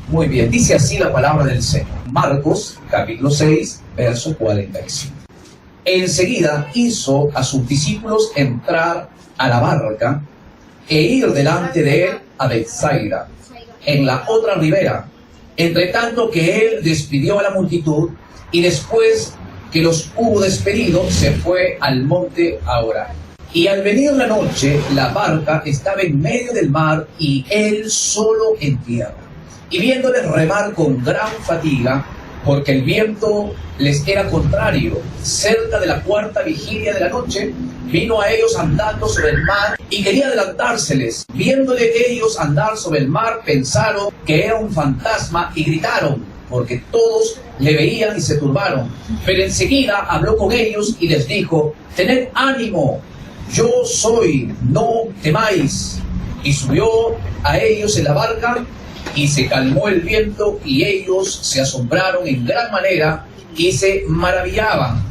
Muy bien, dice así la palabra del Señor. Marcos, capítulo 6, verso 45. Enseguida hizo a sus discípulos entrar a la barca e ir delante de él a Betsaida, en la otra ribera, entre tanto que él despidió a la multitud, y después que los hubo despedido, se fue al monte a orar. Y al venir la noche, la barca estaba en medio del mar, y él solo en tierra. Y viéndoles remar con gran fatiga, porque el viento les era contrario, cerca de la cuarta vigilia de la noche, vino a ellos andando sobre el mar y quería adelantárseles. Viéndole ellos andar sobre el mar, pensaron que era un fantasma y gritaron, porque todos le veían y se turbaron. Pero enseguida habló con ellos y les dijo: tened ánimo, yo soy, no temáis. Y subió a ellos en la barca, y se calmó el viento, y ellos se asombraron en gran manera y se maravillaban.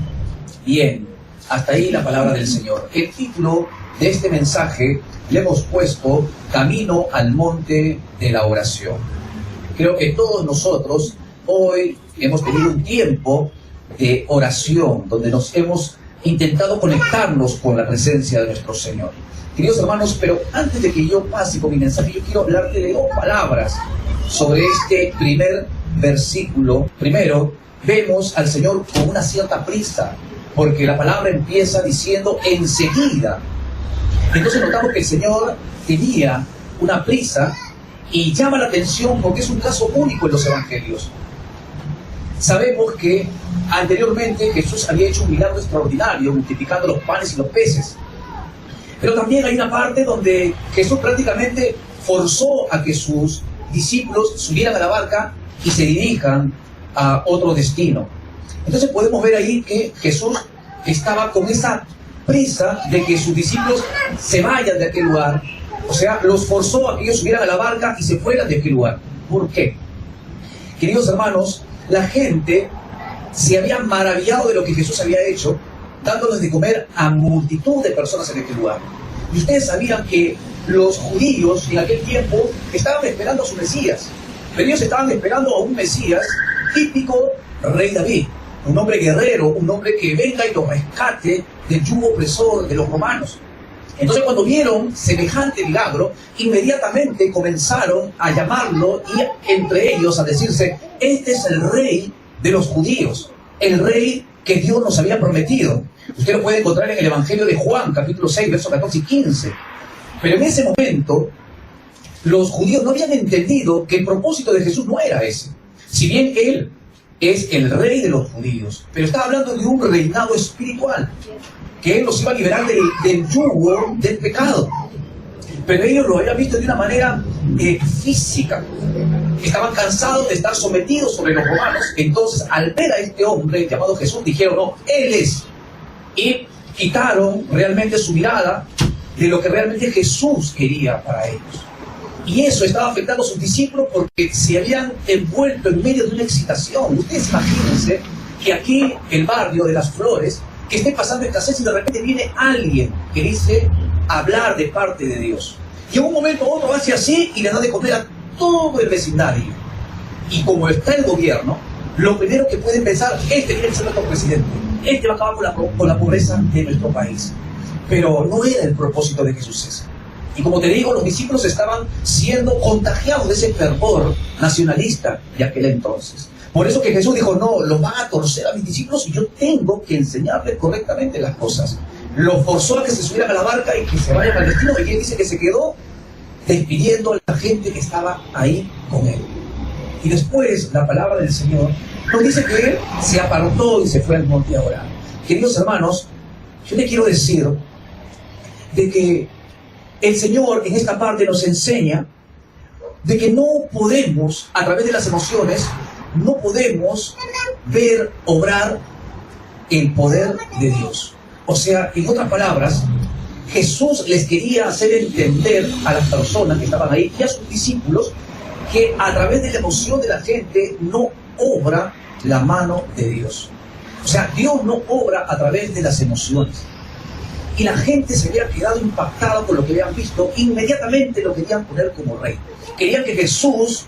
Bien, hasta ahí la palabra del Señor. El título de este mensaje le hemos puesto Camino al Monte de la Oración. Creo que todos nosotros hoy hemos tenido un tiempo de oración, donde nos hemos intentado conectarnos con la presencia de nuestro Señor. Queridos hermanos, pero antes de que yo pase con mi mensaje, yo quiero hablarte de dos palabras sobre este primer versículo. Primero, vemos al Señor con una cierta prisa, porque la palabra empieza diciendo enseguida. Entonces notamos que el Señor tenía una prisa, y llama la atención porque es un caso único en los evangelios. Sabemos que anteriormente Jesús había hecho un milagro extraordinario, multiplicando los panes y los peces. Pero también hay una parte donde Jesús prácticamente forzó a que sus discípulos subieran a la barca y se dirijan a otro destino. Entonces podemos ver ahí que Jesús estaba con esa prisa de que sus discípulos se vayan de aquel lugar. O sea, los forzó a que ellos subieran a la barca y se fueran de aquel lugar. ¿Por qué? Queridos hermanos, la gente se había maravillado de lo que Jesús había hecho, dándoles de comer a multitud de personas en aquel lugar. Y ustedes sabían que los judíos en aquel tiempo estaban esperando a su Mesías, pero ellos estaban esperando a un Mesías típico rey David, un hombre guerrero, un hombre que venga y los rescate del yugo opresor de los romanos. Entonces cuando vieron semejante milagro, inmediatamente comenzaron a llamarlo y entre ellos a decirse: este es el rey de los judíos, el rey que Dios nos había prometido. Usted lo puede encontrar en el Evangelio de Juan, capítulo 6, versos 14 y 15. Pero en ese momento, los judíos no habían entendido que el propósito de Jesús no era ese. Si bien Él es el rey de los judíos, pero estaba hablando de un reinado espiritual, que Él los iba a liberar del yugo del pecado. Pero ellos lo habían visto de una manera física. Estaban cansados de estar sometidos sobre los romanos. Entonces, al ver a este hombre llamado Jesús, dijeron: no, Él es. Y quitaron realmente su mirada de lo que realmente Jesús quería para ellos. Y eso estaba afectando a sus discípulos porque se habían envuelto en medio de una excitación. Ustedes imagínense que aquí, el barrio de Las Flores, que esté pasando escasez y de repente viene alguien que dice hablar de parte de Dios. Y en un momento otro hace así y le da de comer a todo el vecindario. Y como está el gobierno, lo primero que pueden pensar: este tiene que ser nuestro presidente, este va a acabar con la pobreza de nuestro país. Pero no era el propósito de Jesús ese. Y como te digo, los discípulos estaban siendo contagiados de ese fervor nacionalista de aquel entonces. Por eso que Jesús dijo: no, los van a torcer a mis discípulos y yo tengo que enseñarles correctamente las cosas. Los forzó a que se subieran a la barca y que se vayan al destino. Y él dice que se quedó despidiendo a la gente que estaba ahí con él. Y después la palabra del Señor nos dice que él se apartó y se fue al monte a orar. Queridos hermanos, yo les quiero decir de que el Señor en esta parte nos enseña de que no podemos, a través de las emociones, no podemos ver obrar el poder de Dios. O sea, en otras palabras, Jesús les quería hacer entender a las personas que estaban ahí y a sus discípulos que a través de la emoción de la gente no obra la mano de Dios. O sea, Dios no obra a través de las emociones. Y la gente se había quedado impactada por lo que habían visto. Inmediatamente lo querían poner como rey. Querían que Jesús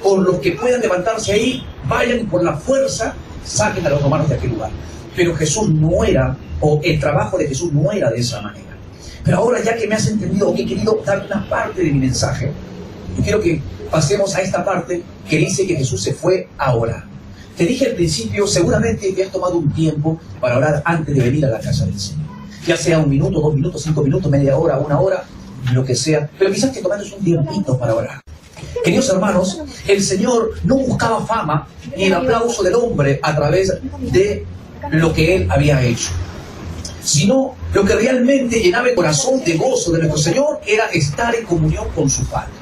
por los que puedan levantarse ahí, vayan y por la fuerza saquen a los romanos de aquel lugar. Pero Jesús no era, o el trabajo de Jesús no era de esa manera. Pero ahora, ya que me has entendido, que he querido dar una parte de mi mensaje, yo quiero que pasemos a esta parte que dice que Jesús se fue a orar. Te dije al principio, seguramente te has tomado un tiempo para orar antes de venir a la casa del Señor. Ya sea 1 minuto, 2 minutos, 5 minutos, media hora, 1 hora, lo que sea. Pero quizás te tomaste un tiempito para orar. Queridos hermanos, el Señor no buscaba fama ni el aplauso del hombre a través de lo que Él había hecho, sino lo que realmente llenaba el corazón de gozo de nuestro Señor era estar en comunión con su Padre.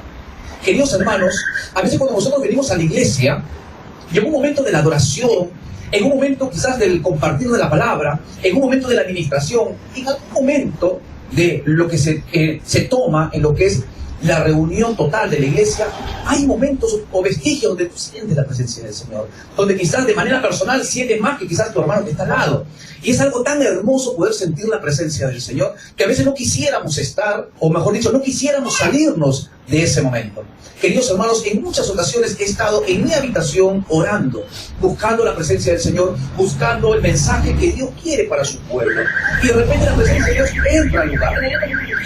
Queridos hermanos, a veces cuando nosotros venimos a la iglesia, en un momento de la adoración, en un momento quizás del compartir de la palabra, en un momento de la administración, en algún momento de lo que se toma en lo que es la reunión total de la iglesia, hay momentos o vestigios donde tú sientes la presencia del Señor, donde quizás de manera personal sientes más que quizás tu hermano que está al lado. Y es algo tan hermoso poder sentir la presencia del Señor, que a veces no quisiéramos estar, o mejor dicho, no quisiéramos salirnos de ese momento. Queridos hermanos, en muchas ocasiones he estado en mi habitación orando, buscando la presencia del Señor, buscando el mensaje que Dios quiere para su pueblo. Y de repente la presencia de Dios entra al lugar.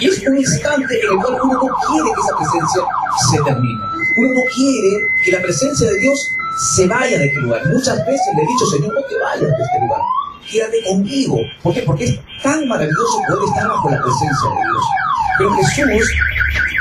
Y es un instante en el cual uno no quiere que esa presencia se termine. Uno no quiere que la presencia de Dios se vaya de este lugar. Muchas veces le he dicho, Señor, no te vayas de este lugar. Quédate conmigo. ¿Por qué? Porque es tan maravilloso poder estar bajo la presencia de Dios. Pero Jesús,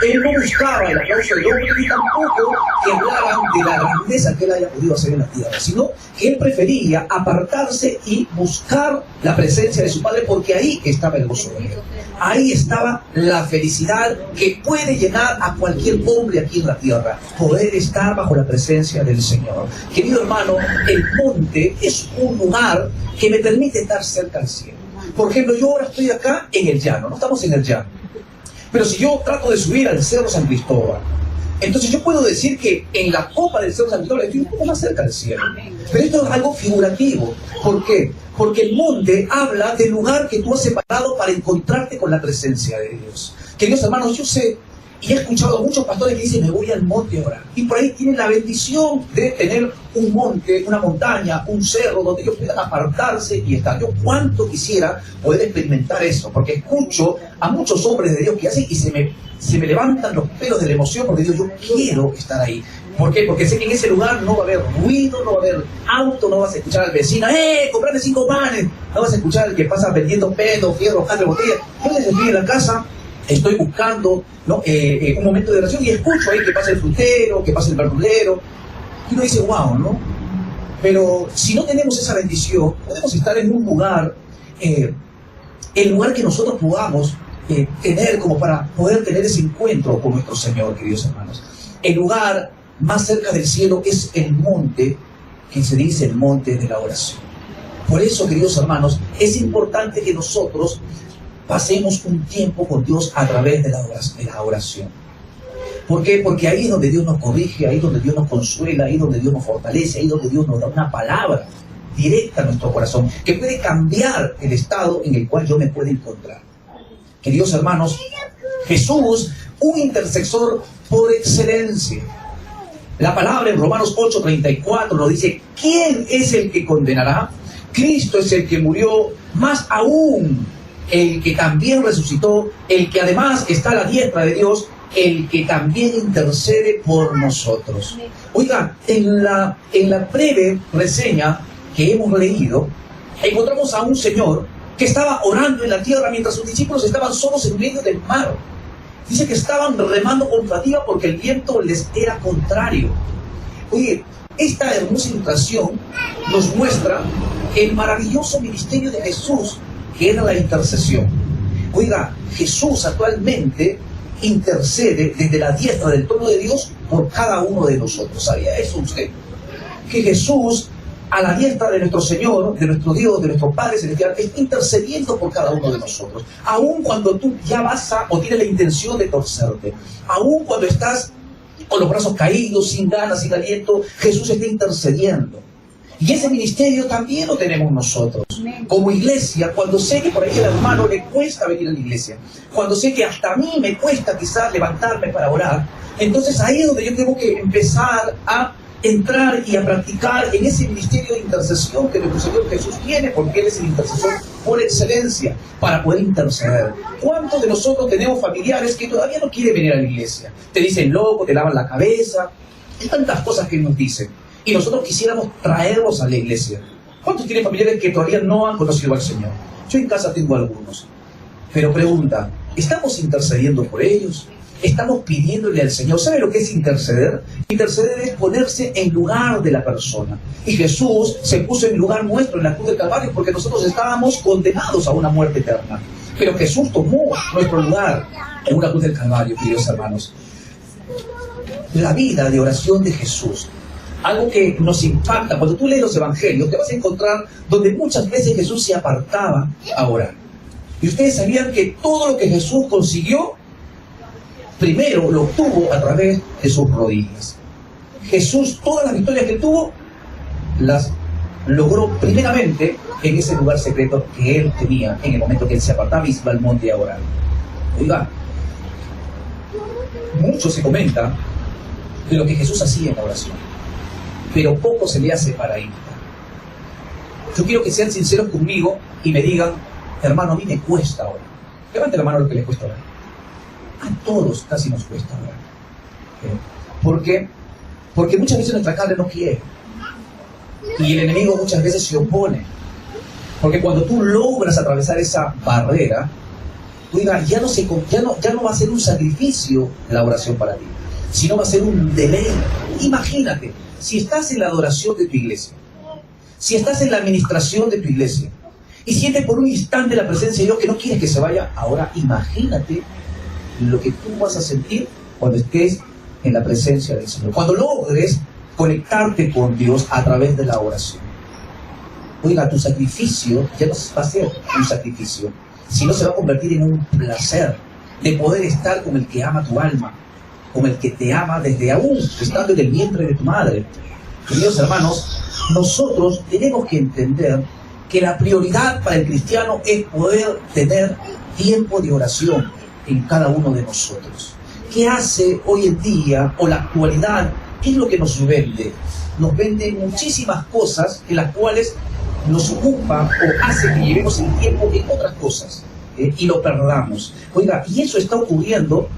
Él no buscaba el aplauso del hombre ni tampoco que hablaran de la grandeza que Él haya podido hacer en la tierra, sino que Él prefería apartarse y buscar la presencia de su Padre, porque ahí estaba el gozo de Él. Ahí estaba la felicidad que puede llenar a cualquier hombre aquí en la tierra, poder estar bajo la presencia del Señor. Querido hermano, el monte es un lugar que me permite estar cerca del cielo. Por ejemplo, yo ahora estoy acá en el llano, no estamos en el llano. Pero si yo trato de subir al Cerro San Cristóbal, entonces yo puedo decir que en la copa del Cerro San Cristóbal estoy un poco más cerca del cielo. Pero esto es algo figurativo. ¿Por qué? Porque el monte habla del lugar que tú has separado para encontrarte con la presencia de Dios. Queridos hermanos, yo sé y he escuchado a muchos pastores que dicen, me voy al monte a orar. Y por ahí tienen la bendición de tener un monte, una montaña, un cerro donde ellos puedan apartarse y estar. Yo cuánto quisiera poder experimentar eso, porque escucho a muchos hombres de Dios que hacen y se me levantan los pelos de la emoción, porque digo, yo quiero estar ahí. ¿Por qué? Porque sé que en ese lugar no va a haber ruido, no va a haber auto, no vas a escuchar al vecino, comprate 5 panes, no vas a escuchar al que pasa vendiendo pedos, fierros, de botellas. Yo les estoy en la casa, estoy buscando, ¿no? Un momento de oración y escucho ahí que pasa el frutero, que pasa el verdulero, y uno dice, wow, ¿no? Pero si no tenemos esa bendición, podemos estar en un lugar, el lugar que nosotros podamos tener como para poder tener ese encuentro con nuestro Señor, queridos hermanos. El lugar más cerca del cielo es el monte, que se dice el monte de la oración. Por eso, queridos hermanos, es importante que nosotros pasemos un tiempo con Dios a través de la oración. ¿Por qué? Porque ahí es donde Dios nos corrige, ahí es donde Dios nos consuela, ahí es donde Dios nos fortalece, ahí es donde Dios nos da una palabra directa a nuestro corazón, que puede cambiar el estado en el cual yo me puedo encontrar. Queridos hermanos, Jesús, un intercesor por excelencia. La palabra en Romanos 8:34 nos dice, ¿quién es el que condenará? Cristo es el que murió, más aún el que también resucitó, el que además está a la diestra de Dios, el que también intercede por nosotros. Oiga, en la breve reseña que hemos leído, encontramos a un señor que estaba orando en la tierra mientras sus discípulos estaban solos en medio del mar. Dice que estaban remando con fatiga porque el viento les era contrario. Oye, esta hermosa ilustración nos muestra el maravilloso ministerio de Jesús, que era la intercesión. Oiga, Jesús actualmente intercede desde la diestra del trono de Dios por cada uno de nosotros. ¿Sabía eso usted? Que Jesús, a la diestra de nuestro Señor, de nuestro Dios, de nuestro Padre Celestial, está intercediendo por cada uno de nosotros. Aun cuando tú ya vas o tienes la intención de torcerte, aun cuando estás con los brazos caídos, sin ganas, sin aliento, Jesús está intercediendo. Y ese ministerio también lo tenemos nosotros. Como iglesia, cuando sé que por ahí al hermano le cuesta venir a la iglesia, cuando sé que hasta a mí me cuesta quizás levantarme para orar, Entonces ahí es donde yo tengo que empezar a entrar y a practicar en ese ministerio de intercesión que nuestro Señor Jesús tiene, porque Él es el intercesor por excelencia, para poder interceder. ¿Cuántos de nosotros tenemos familiares que todavía no quieren venir a la iglesia? Te dicen loco, te lavan la cabeza, hay tantas cosas que nos dicen, y nosotros quisiéramos traerlos a la iglesia. ¿Cuántos tienen familiares que todavía no han conocido al Señor? Yo en casa tengo algunos, pero pregunta, ¿estamos intercediendo por ellos? Estamos pidiéndole al Señor. ¿Sabe lo que es interceder? Interceder es ponerse en lugar de la persona. Y Jesús se puso en lugar nuestro en la cruz del Calvario porque nosotros estábamos condenados a una muerte eterna. Pero Jesús tomó nuestro lugar en una cruz del Calvario, queridos hermanos. La vida de oración de Jesús, algo que nos impacta. Cuando tú lees los evangelios, te vas a encontrar donde muchas veces Jesús se apartaba a orar. Y ustedes sabían que todo lo que Jesús consiguió, primero lo obtuvo a través de sus rodillas. Jesús, todas las victorias que tuvo, las logró primeramente en ese lugar secreto que Él tenía en el momento que Él se apartaba y iba al monte a orar. Oiga, mucho se comenta de lo que Jesús hacía en la oración, pero poco se le hace para imitar. Yo quiero que sean sinceros conmigo y me digan, hermano, a mí me cuesta orar. Levante la mano a lo que les cuesta orar. A todos casi nos cuesta orar. ¿Por qué? Porque muchas veces nuestra carne no quiere. Y el enemigo muchas veces se opone. Porque cuando tú logras atravesar esa barrera, oiga, ya no va a ser un sacrificio la oración para ti, sino va a ser un deleite. Imagínate, si estás en la adoración de tu iglesia, si estás en la administración de tu iglesia, y sientes por un instante la presencia de Dios que no quieres que se vaya, ahora imagínate lo que tú vas a sentir cuando estés en la presencia del Señor, cuando logres conectarte con Dios a través de la oración. Oiga, tu sacrificio ya no va a ser un sacrificio, sino se va a convertir en un placer de poder estar con el que ama tu alma, con el que te ama desde aún estando en el vientre de tu madre. Queridos hermanos, nosotros tenemos que entender que la prioridad para el cristiano es poder tener tiempo de oración en cada uno de nosotros. ¿Qué hace hoy en día o la actualidad? ¿Qué es lo que nos vende? Nos vende muchísimas cosas en las cuales nos ocupa o hace que llevemos el tiempo en otras cosas y lo perdamos. Oiga, y eso está ocurriendo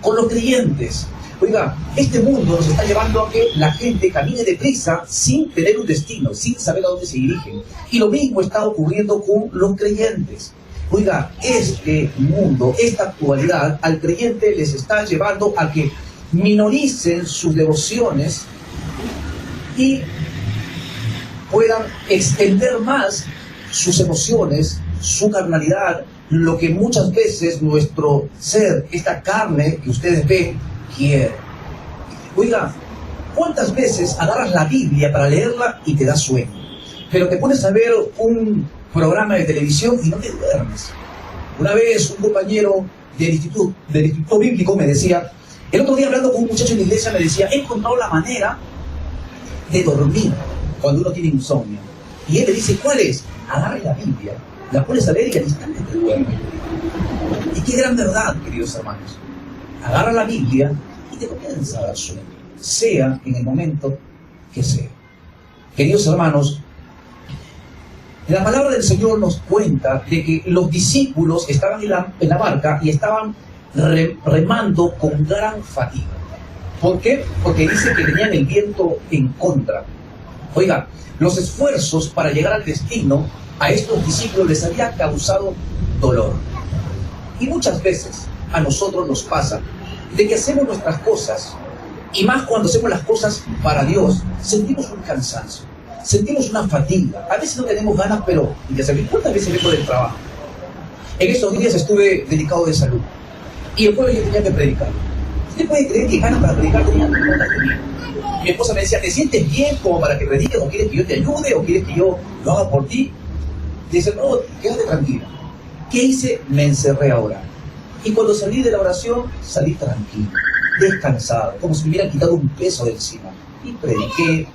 con los creyentes. Oiga, este mundo nos está llevando a que la gente camine deprisa sin tener un destino, sin saber a dónde se dirigen. Y lo mismo está ocurriendo con los creyentes. Oiga, este mundo, esta actualidad, al creyente les está llevando a que minoricen sus devociones y puedan extender más sus emociones, su carnalidad, lo que muchas veces nuestro ser, esta carne que ustedes ven, quiere. Oiga, ¿cuántas veces agarras la Biblia para leerla y te da sueño? Pero te pones a ver un programa de televisión y no te duermes. Una vez un compañero del instituto bíblico me decía, el otro día hablando con un muchacho en la iglesia me decía, he encontrado la manera de dormir cuando uno tiene insomnio. Y él le dice, ¿cuál es? Agarra la Biblia, la pones a leer y al instante te duermes. Y qué gran verdad, queridos hermanos. Agarra la Biblia y te comienza a dar sueño, sea en el momento que sea. Queridos hermanos, la palabra del Señor nos cuenta de que los discípulos estaban en la barca y estaban remando con gran fatiga. ¿Por qué? Porque dice que tenían el viento en contra. Oiga, los esfuerzos para llegar al destino a estos discípulos les había causado dolor. Y muchas veces a nosotros nos pasa de que hacemos nuestras cosas, y más cuando hacemos las cosas para Dios, sentimos un cansancio, sentimos una fatiga. A veces no tenemos ganas, pero ya saben, ¿cuántas veces vengo del trabajo? En estos días estuve dedicado de salud, y el pueblo yo tenía que predicar. ¿Usted puede creer que ganas para predicar tenía? Mi esposa me decía, ¿te sientes bien como para que prediques? ¿O quieres que yo te ayude? ¿O quieres que yo lo haga por ti? Y dice, no, quédate tranquila. ¿Qué hice? Me encerré a orar. Y cuando salí de la oración, salí tranquilo, descansado, como si me hubieran quitado un peso de encima. Y prediqué,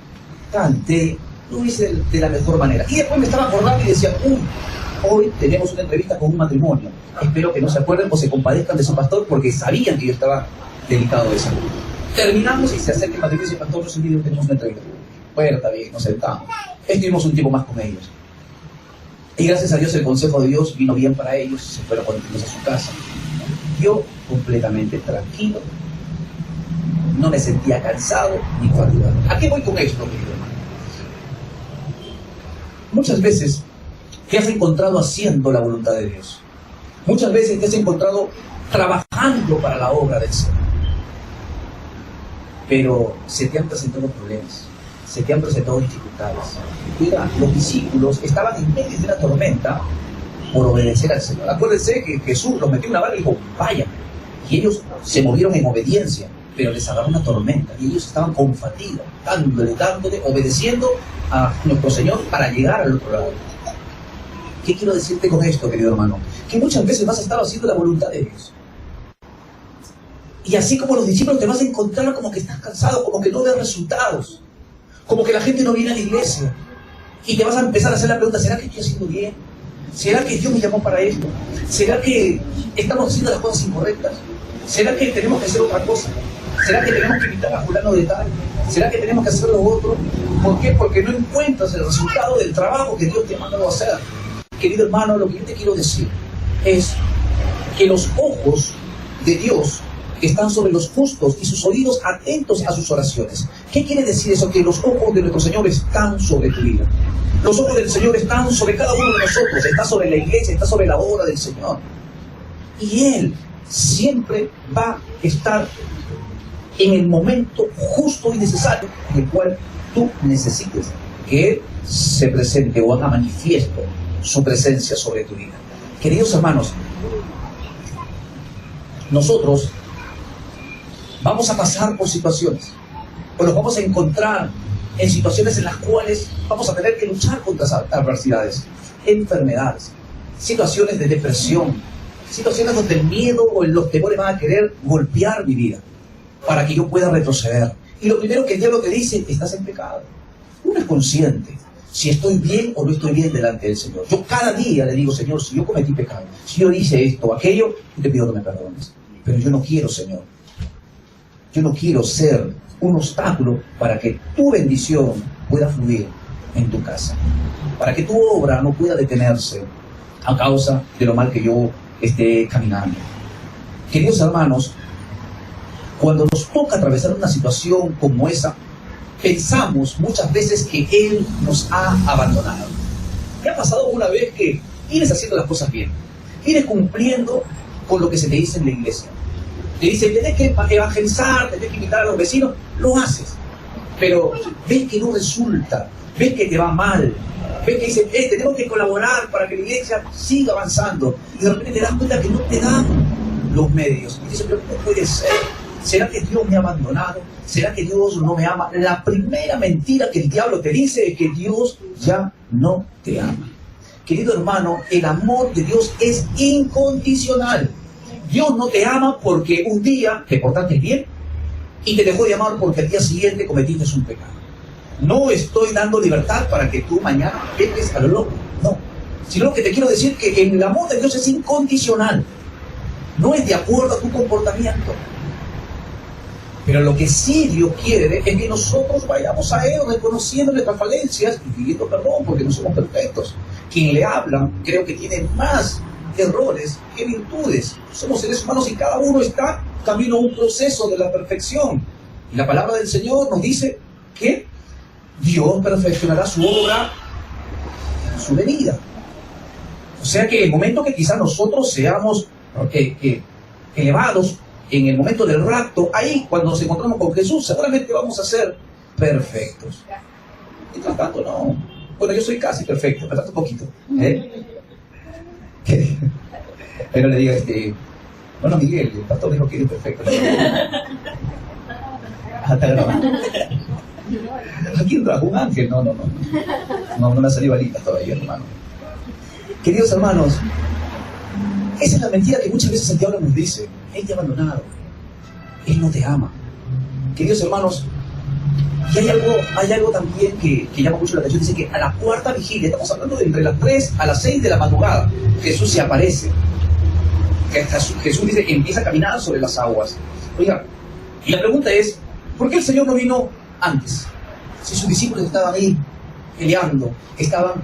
canté, lo hice de la mejor manera. Y después me estaba acordando y decía, hoy tenemos una entrevista con un matrimonio. Espero que no se acuerden o se compadezcan de su pastor porque sabían que yo estaba delicado de salud. Terminamos y se acerca el matrimonio y dice, pastor, ese video tenemos una entrevista. Bueno, está bien, nos sentamos. Estuvimos un tiempo más con ellos. Y gracias a Dios el consejo de Dios vino bien para ellos, se fueron contentos a su casa. Yo completamente tranquilo, no me sentía cansado ni fatigado. ¿A qué voy con esto, querido hermano? Muchas veces te has encontrado haciendo la voluntad de Dios. Muchas veces te has encontrado trabajando para la obra del Señor. Pero se te han presentado problemas, se te han presentado dificultades. Mira, los discípulos estaban en medio de una tormenta por obedecer al Señor. Acuérdense que Jesús los metió en una barca y dijo, vayan. Y ellos se movieron en obediencia, pero les agarró una tormenta y ellos estaban con fatiga, dándole, obedeciendo a nuestro Señor para llegar al otro lado. ¿Qué quiero decirte con esto, querido hermano? Que muchas veces vas a estar haciendo la voluntad de Dios. Y así como los discípulos te vas a encontrar como que estás cansado, como que no ves resultados, como que la gente no viene a la iglesia. Y te vas a empezar a hacer la pregunta, ¿será que estoy haciendo bien? ¿Será que Dios me llamó para esto? ¿Será que estamos haciendo las cosas incorrectas? ¿Será que tenemos que hacer otra cosa? ¿Será que tenemos que invitar a fulano de tal? ¿Será que tenemos que hacer lo otro? ¿Por qué? Porque no encuentras el resultado del trabajo que Dios te ha mandado a hacer. Querido hermano, lo que yo te quiero decir es que los ojos de Dios están sobre los justos y sus oídos atentos a sus oraciones. ¿Qué quiere decir eso? Que los ojos de nuestro Señor están sobre tu vida. Los ojos del Señor están sobre cada uno de nosotros. Está sobre la iglesia, está sobre la obra del Señor. Y Él siempre va a estar en el momento justo y necesario en el cual tú necesites que Él se presente o haga manifiesto su presencia sobre tu vida. Queridos hermanos, nosotros vamos a pasar por situaciones, o nos vamos a encontrar en situaciones en las cuales vamos a tener que luchar contra esas adversidades, enfermedades, situaciones de depresión, situaciones donde el miedo o los temores van a querer golpear mi vida para que yo pueda retroceder. Y lo primero que el diablo te dice, estás en pecado. Uno es consciente si estoy bien o no estoy bien delante del Señor. Yo cada día le digo, Señor, si yo cometí pecado, si yo hice esto o aquello, yo te pido que me perdones. Pero yo no quiero, Señor. Yo no quiero ser un obstáculo para que tu bendición pueda fluir en tu casa, para que tu obra no pueda detenerse a causa de lo mal que yo esté caminando. Queridos hermanos, cuando nos toca atravesar una situación como esa, pensamos muchas veces que Él nos ha abandonado. ¿Te ha pasado una vez que vienes haciendo las cosas bien? Vienes cumpliendo con lo que se te dice en la iglesia. Te dicen, tenés que evangelizar, tenés que invitar a los vecinos, lo haces. Pero ves que no resulta, ves que te va mal, ves que dicen, tenemos que colaborar para que la iglesia siga avanzando. Y de repente te das cuenta que no te dan los medios. Y dices, pero ¿cómo puede ser? ¿Será que Dios me ha abandonado? ¿Será que Dios no me ama? La primera mentira que el diablo te dice es que Dios ya no te ama. Querido hermano, el amor de Dios es incondicional. Dios no te ama porque un día te portaste bien y te dejó de amar porque al día siguiente cometiste un pecado. No estoy dando libertad para que tú mañana peques a lo loco, no. Sino lo que te quiero decir es que el amor de Dios es incondicional. No es de acuerdo a tu comportamiento. Pero lo que sí Dios quiere es que nosotros vayamos a Él reconociendo nuestras falencias y pidiendo perdón porque no somos perfectos. Quien le habla creo que tiene más errores que virtudes. Somos seres humanos y cada uno está camino a un proceso de la perfección. Y la palabra del Señor nos dice que Dios perfeccionará su obra en su venida. O sea que el momento que quizás nosotros seamos elevados, en el momento del rapto, ahí cuando nos encontramos con Jesús, seguramente vamos a ser perfectos. Mientras tanto, no. Bueno, yo soy casi perfecto, me falta un poquito. Pero le digo, bueno, Miguel, el pastor dijo que eres perfecto. Está grabando. Aquí entra un ángel. No me ha salido balita todavía, hermano. Queridos hermanos, esa es la mentira que muchas veces el diablo nos dice. Él te ha abandonado. Él no te ama. Queridos hermanos, y hay algo también que llama mucho la atención. Dice que a la cuarta vigilia, estamos hablando de entre las 3 a las 6 de la madrugada, Jesús se aparece. Jesús dice que empieza a caminar sobre las aguas. Oiga, y la pregunta es, ¿Por qué el Señor no vino antes? Si sus discípulos estaban ahí peleando, estaban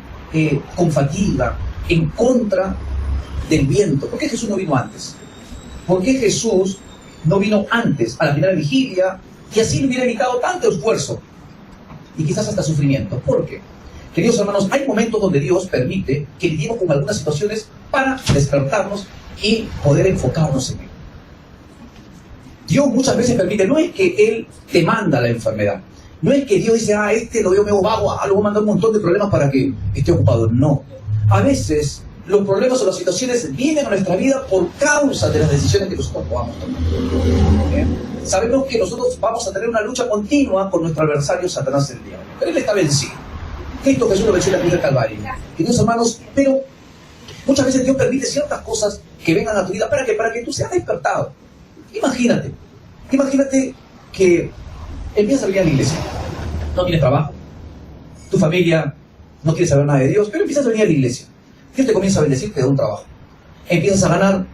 con fatiga, en contra del viento. ¿Por qué Jesús no vino antes? ¿Por qué Jesús no vino antes a la primera vigilia y así le hubiera evitado tanto esfuerzo y quizás hasta sufrimiento? ¿Por qué? Queridos hermanos, hay momentos donde Dios permite que lidiemos con algunas situaciones para despertarnos y poder enfocarnos en Él. Dios muchas veces permite, no es que Él te manda la enfermedad, no es que Dios dice, lo veo medio vago, le voy a mandar un montón de problemas para que esté ocupado. No. A veces los problemas o las situaciones vienen a nuestra vida por causa de las decisiones que nosotros podamos tomar. Sabemos que nosotros vamos a tener una lucha continua con nuestro adversario Satanás el diablo, pero Él está vencido. Cristo Jesús lo venció en la cruz del Calvario. Queridos hermanos, pero muchas veces Dios permite ciertas cosas que vengan a tu vida para que tú seas despertado. Imagínate que empiezas a venir a la iglesia, no tienes trabajo, tu familia no quiere saber nada de Dios, pero empiezas a venir a la iglesia. Dios te comienza a bendecir, te da un trabajo. Empiezas a ganar, no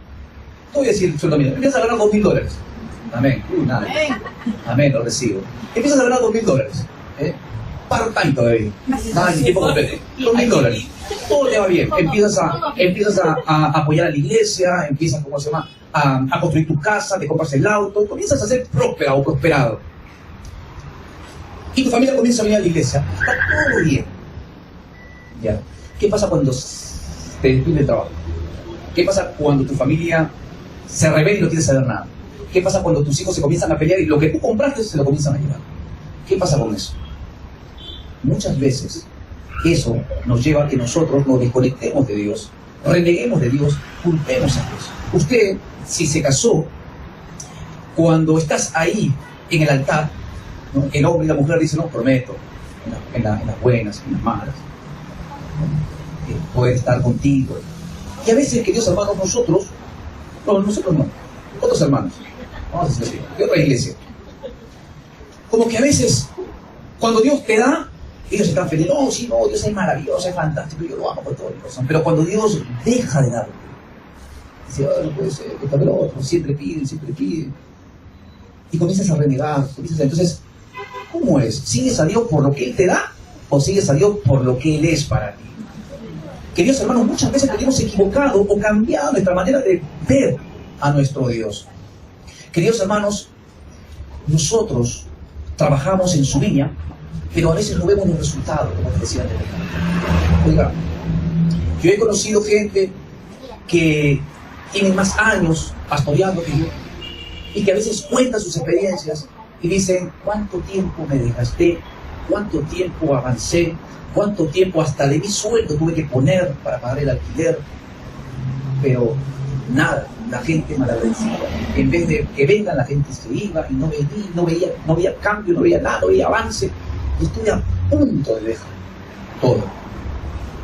voy a decir sueldo mínimo, empiezas a ganar $2,000. Amén. Nada. Amén, lo recibo. Empiezas a ganar $2,000. Part-time todavía. Nada, ni tiempo completo. $2,000. Todo te va bien. Empiezas a apoyar a la iglesia, empiezas, a construir tu casa, te compras el auto, comienzas a ser próspera o prosperado. Y tu familia comienza a venir a la iglesia. Está todo bien. ¿Ya? ¿Qué pasa cuando te despide el trabajo? ¿Qué pasa cuando tu familia se revela y no quiere saber nada? ¿Qué pasa cuando tus hijos se comienzan a pelear y lo que tú compraste se lo comienzan a llevar? ¿Qué pasa con eso? Muchas veces eso nos lleva a que nosotros nos desconectemos de Dios, reneguemos de Dios, culpemos a Dios. Usted, si se casó, cuando estás ahí en el altar, ¿no? El hombre y la mujer dicen, no, prometo, en las buenas, en las malas, poder estar contigo. Y a veces, queridos hermanos, nosotros no, otros hermanos, vamos a decirlo así, de otra iglesia, como que a veces, cuando Dios te da, ellos están felices, Dios es maravilloso, es fantástico, yo lo amo por todo el corazón. Pero cuando Dios deja de dar, dice, no puede ser, esto que lo otro, siempre piden, y comienzas a renegar, entonces, ¿cómo es? ¿Sigues a Dios por lo que Él te da o sigues a Dios por lo que Él es para ti? Queridos hermanos, muchas veces nos hemos equivocado o cambiado nuestra manera de ver a nuestro Dios. Queridos hermanos, nosotros trabajamos en su viña, pero a veces no vemos los resultados, como les decía anteriormente. Oiga, yo he conocido gente que tiene más años pastoreando que yo y que a veces cuentan sus experiencias y dicen, ¿cuánto tiempo me desgasté? ¿Cuánto tiempo avancé? ¿Cuánto tiempo hasta de mi sueldo tuve que poner para pagar el alquiler? Pero nada, la gente malagradecida. En vez de que vengan, la gente se iba y no veía cambio, no veía nada, no veía avance. Y estoy a punto de dejar todo.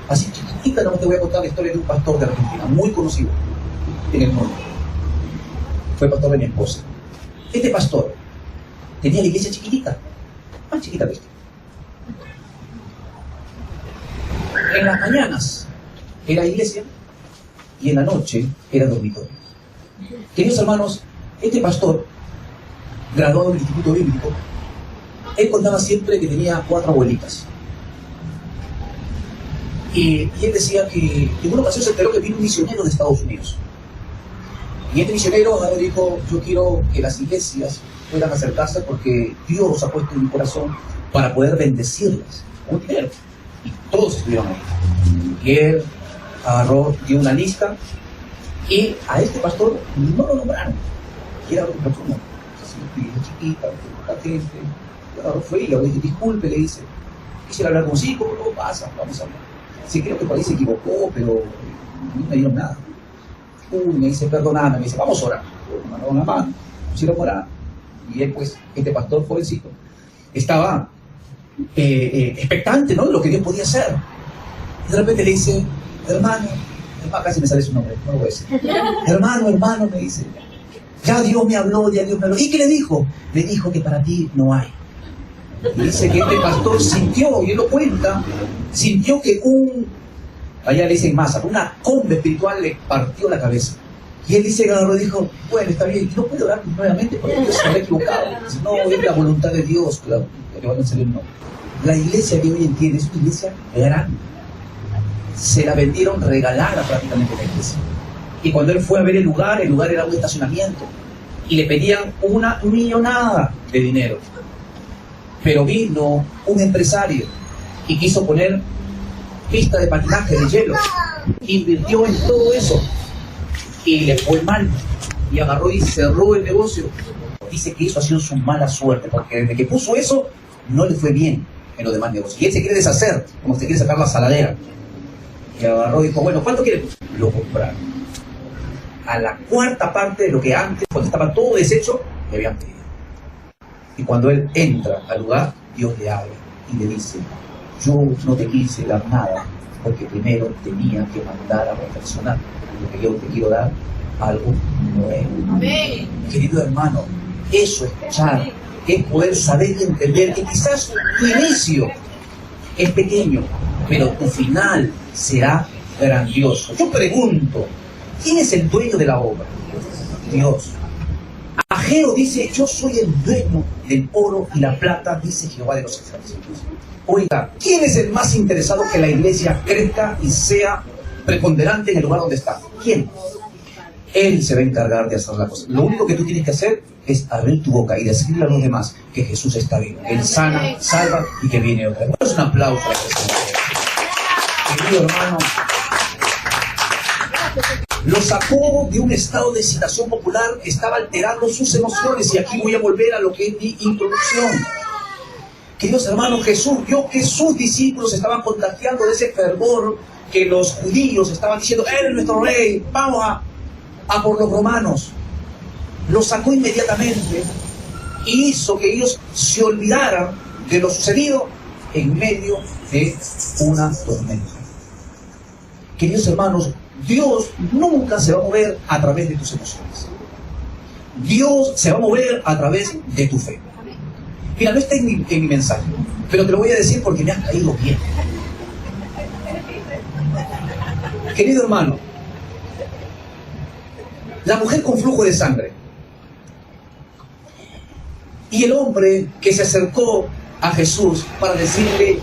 Así chiquitita, no te voy a contar la historia de un pastor de Argentina, muy conocido en el mundo. Fue pastor de mi esposa. Este pastor tenía la iglesia chiquitita, más chiquita que esta. En las mañanas era iglesia y en la noche era dormitorio. Queridos hermanos, este pastor, graduado del Instituto Bíblico, él contaba siempre que tenía 4 abuelitas. Y él decía que en una ocasión se enteró que vino un misionero de Estados Unidos. Y este misionero le dijo, yo quiero que las iglesias puedan acercarse porque Dios ha puesto en mi corazón para poder bendecirlas con dinero. Y todos estuvieron ahí. Y él dio una lista y a este pastor no lo nombraron. Y era otra persona. Así, chiquita, poca gente. Yo fui y le dije, disculpe, le dice, quisiera hablar con sí, ¿cómo pasa? Vamos a hablar. Sí, creo que por ahí se equivocó, pero no me dieron nada. Me dice, perdóname, me dice, vamos a orar. Me mandaron la mano, pusieron a orar. Y él, pues, este pastor jovencito, estaba expectante, ¿no?, de lo que Dios podía hacer. Y de repente le dice, hermano, casi me sale su nombre, no lo voy a decir. Hermano, me dice, ya Dios me habló. ¿Y qué le dijo? Le dijo que para ti no hay. Y dice que este pastor sintió, y él lo cuenta, sintió que allá le dicen masa, una comba espiritual le partió la cabeza. Y él dice que agarró y dijo, bueno, está bien, no puede orar nuevamente porque Dios se había equivocado. Dice, no, es la voluntad de Dios, claro, que van a salir no. La iglesia que hoy entiende es una iglesia grande. Se la vendieron regalada prácticamente la iglesia. Y cuando él fue a ver el lugar era un estacionamiento. Y le pedían una millonada de dinero. Pero vino un empresario y quiso poner pista de patinaje de hielo. Invirtió en todo eso. Y le fue mal. Y agarró y cerró el negocio. Dice que eso ha sido su mala suerte, porque desde que puso eso, no le fue bien en los demás negocios. Y él se quiere deshacer, como se quiere sacar la saladera. Y agarró y dijo, bueno, ¿cuánto quiere? Lo compraron. A la cuarta parte de lo que antes, cuando estaba todo deshecho, le habían pedido. Y cuando él entra al lugar, Dios le habla y le dice, yo no te quise dar nada, porque primero tenía que mandar a reflexionar, porque yo te quiero dar algo nuevo. Amén. Querido hermano, eso es escuchar, es poder saber y entender que quizás tu inicio es pequeño, pero tu final será grandioso. Yo pregunto, ¿quién es el dueño de la obra? Dios. Ageo dice, yo soy el dueño del oro y la plata, dice Jehová de los ejércitos. Oiga, ¿quién es el más interesado que la iglesia crezca y sea preponderante en el lugar donde está? ¿Quién? Él se va a encargar de hacer la cosa. Lo único que tú tienes que hacer es abrir tu boca y decirle a los demás que Jesús está vivo. Él sana, salva y que viene otra vez. Es un aplauso a Jesús. Querido hermano, lo sacó de un estado de excitación popular que estaba alterando sus emociones. Y aquí voy a volver a lo que es mi introducción. Queridos hermanos, Jesús vio que sus discípulos estaban contagiando de ese fervor que los judíos estaban diciendo, Él es nuestro rey, vamos a por los romanos. Lo sacó inmediatamente y hizo que ellos se olvidaran de lo sucedido en medio de una tormenta. Queridos hermanos, Dios nunca se va a mover a través de tus emociones. Dios se va a mover a través de tu fe. Mira, no está en mi mensaje, pero te lo voy a decir porque me has caído bien. Querido hermano, la mujer con flujo de sangre y el hombre que se acercó a Jesús para decirle,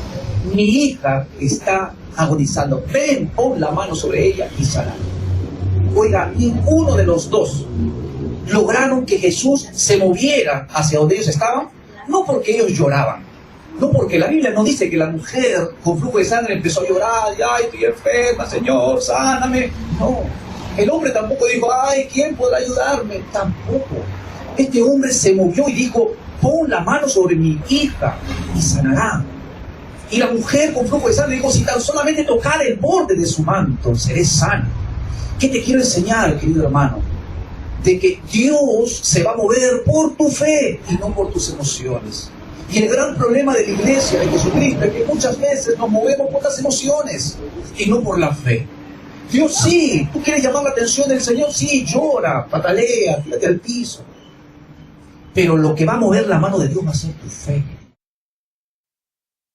mi hija está agonizando, ven, pon la mano sobre ella y sana. Oiga, ninguno de los dos lograron que Jesús se moviera hacia donde ellos estaban, no porque ellos lloraban, no porque la Biblia no dice que la mujer con flujo de sangre empezó a llorar, ay, estoy enferma, Señor, sáname. No, el hombre tampoco dijo, ay, ¿quién podrá ayudarme? Tampoco. Este hombre se movió y dijo, pon la mano sobre mi hija y sanará. Y la mujer con flujo de sangre dijo, si tan solamente tocar el borde de su manto, seré sano. ¿Qué te quiero enseñar, querido hermano? De que Dios se va a mover por tu fe y no por tus emociones. Y el gran problema de la iglesia de Jesucristo es que muchas veces nos movemos por las emociones y no por la fe. Dios sí, tú quieres llamar la atención del Señor, sí, llora, patalea, tírate al piso. Pero lo que va a mover la mano de Dios va a ser tu fe.